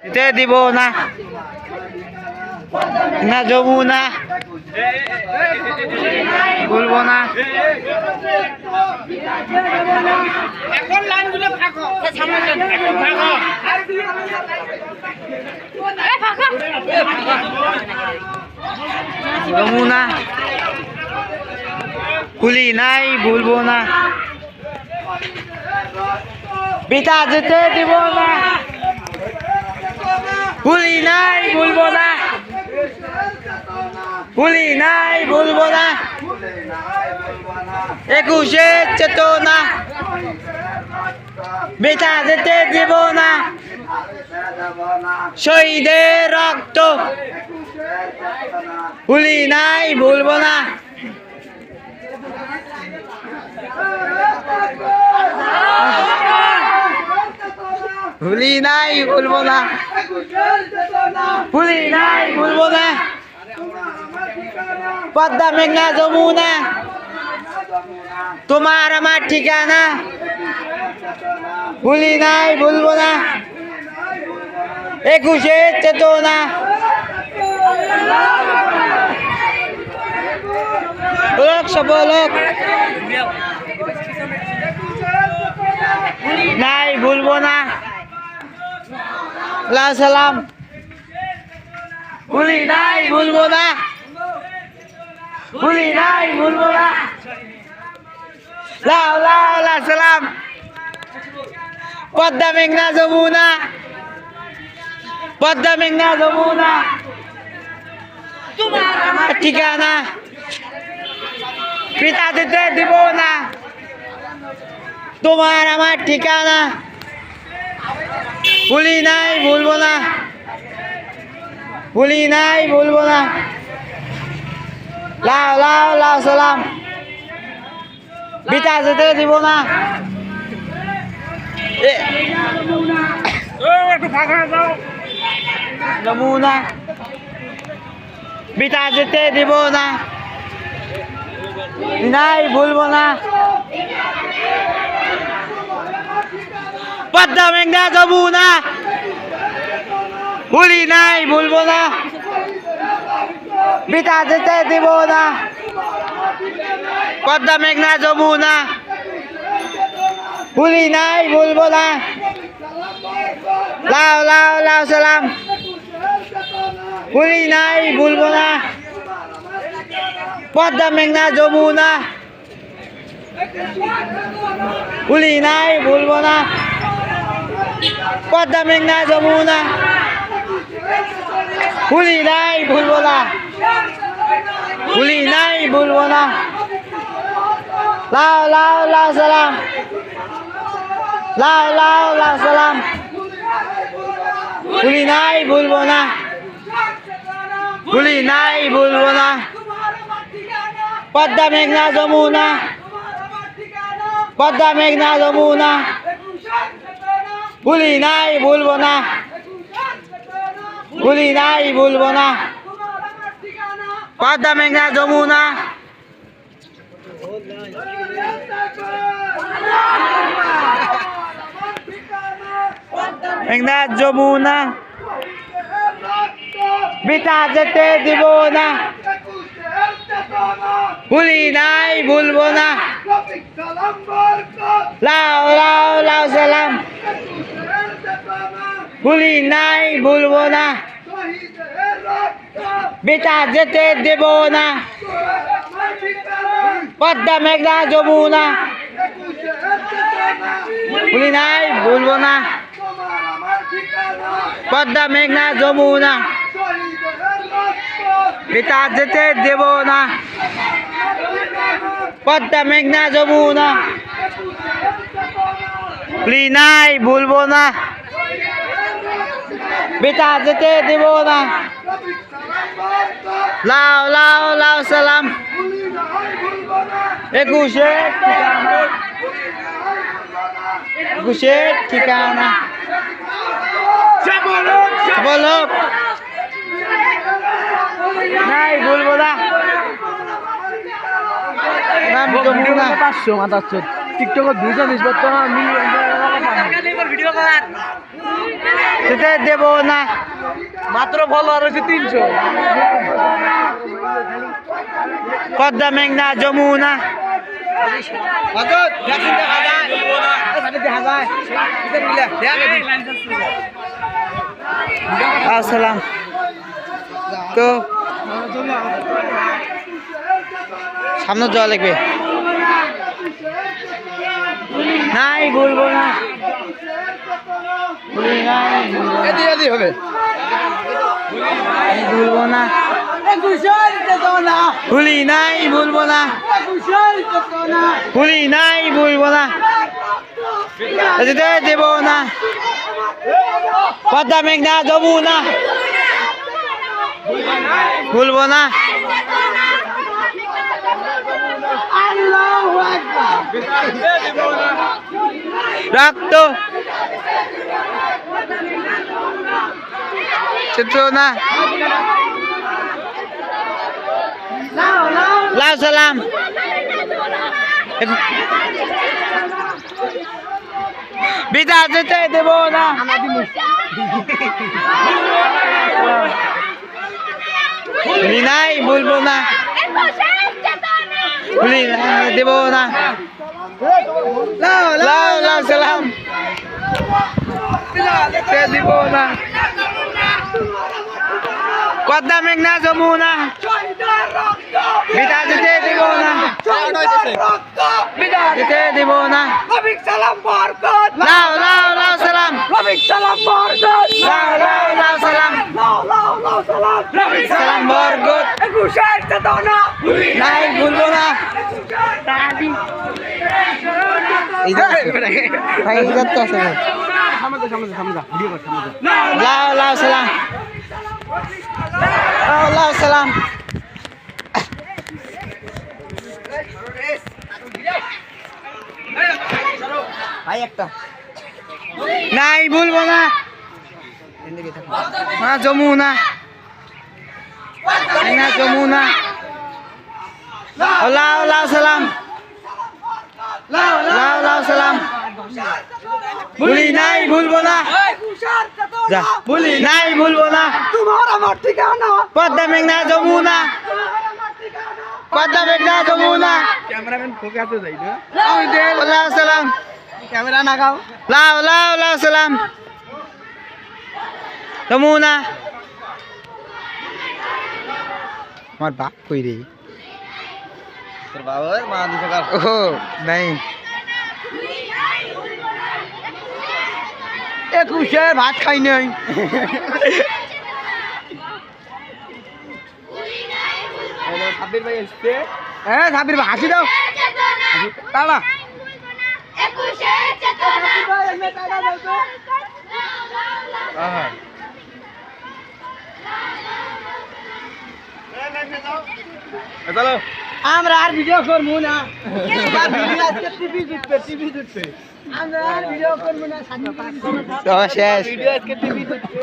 যেতে দিব না না যমুনা বলবো না এখন লাইনগুলো ফাঁকো সামনে একটু ফাঁকো যমুনা কুলি নাই ভুলবো না পিতা যেতে দিব না কুলি নাই ভুলবো না কুলি নাই ভুলবো না 21-এর চেতনা পিতা যেতে দিব না শহীদের রক্ত কুলি নাই ভুলবো না ভুলি নাই ভুলবো না ভুলি নাই ভুলবো না পদ্মা মেঘনা যমুনা তোমার আমার ঠিকানা ভুলি নাই ভুলবো না 21-এর চেতনা লোক সব লোক নাই ভুলবো না আল্লাহ সালাম ভুলি নাই ভুলবো না ভুলি নাই ভুলবো না লাও লাও আল্লাহ সালাম পদ্মা মেঘনা যমুনা পদ্মা মেঘনা যমুনা তোমার আমার ঠিকানা পিতা যেতে দিব না তোমার আমার ঠিকানা ভুলি নাই ভুলবো না ভুলি নাই ভুলবো না লাও লাও লাও সালাম পিতা যেতে দিব না যমুনা পিতা যেতে দিব না নাই ভুলবো না পদ্মা মেঘনা যমুনা ভুলি নাই ভুলবো না পিতা যেতে দিব না পদ্মা মেঘনা যমুনা ভুলি নাই ভুলবো না লাও লাও লাও সালাম ভুলি নাই ভুলবো না পদ্মা মেঘনা যমুনা ভুলি নাই ভুলবো না পদ্মা মেঘনা যমুনা ভুলি নাই ভুলবো না ভুলি নাই ভুলবো না লাও লাও লাও সালাম লাও লাও লাও সালাম ভুলি নাই ভুলবো না ভুলি নাই ভুলবো না পদ্মা মেঘনা যমুনা পদ্মা মেঘনা যমুনা ভুলি নাই ভুলবো না ভুলি নাই ভুলবো না পদ্মা মেঘনা যমুনা মেঘনা যমুনা পিতা যেতে দিব না ভুলি নাই ভুলবো না লাও লাও লাও সালাম ভুলি নাই ভুলবো না পিতা যেতে দেব না পদ্মা মেঘনা যমুনা ভুলি নাই ভুলবো না পদ্মা মেঘনা যমুনা পিতা যেতে দেব না পদ্মা মেঘনা যমুনা ভুলি নাই ভুলবো না পিতা যেতে দেব না লাও লাও লাও সালাম 21-এর ঠিকানা 21-এর ঠিকানা বলো নাই বলবো না নাম যমুনা 500 মাথা টিকটক 220 বর্তমান মিলিয়ন যেতে দেব না। মাত্র ফলোয়ার হচ্ছে 300। পদ্মা মেঘনা যমুনা আসসালাম তো সামনে যাওয়া লাগবে নাই বলবো না হবে ভুলবো না ভুলি নাই ভুলবো না ভুলি নাই ভুলবো না যেতে দেব না পদ্মা মেঘনা যমুনা ভুলবো না রক্ত চেতনা লাউ সালাম বিদা যেতে দেব না ভুলি নাই বলবো না ভুলি দেব না লাউ লাউ সালাম দিব না পদ্মা মেঘনা যমুনা বিদা যেতে দেব না যেতে দেব না লাউ লাউ লাউ সালাম লাউ লাউ লাউ সালাম সালাম বরকত নাই ভুলবো না ভাই ইজ্জত তো আছে লাউ লাউ সালাম লাউ লাউ সালাম ভাই একটা নাই ভুলবো না যমুনা যমুনা লাউ লাউ সালাম লাউ লাউ সালাম ভুলি নাই ভুলবো না যা ভুলি নাই ভুলবো না তোমার আমার ঠিকানা পদ্মা মেঘনা যমুনা পদ্মা মেঘনা যমুনা ক্যামেরাম্যান ফোকাসে যাই না লাউ সালাম ক্যামেরা নাগাও লাউ লাউ লাউ সালাম যমুনা আমার বাপ কই রে তোর বাবার মা দিছে কার ও নাই 21 ভাত খাই নাই হ্যালো সাবির ভাই আসছে হ্যাঁ সাবির ভাই হাসি দাও তালা 21 চেতনা হ্যাঁ চলো আমরা আর ভিডিও করবো না ভিডিও আজকে টিভি জুটবে আমরা আর ভিডিও করবো না শেষ ভিডিও আজকে টিভি জুটবে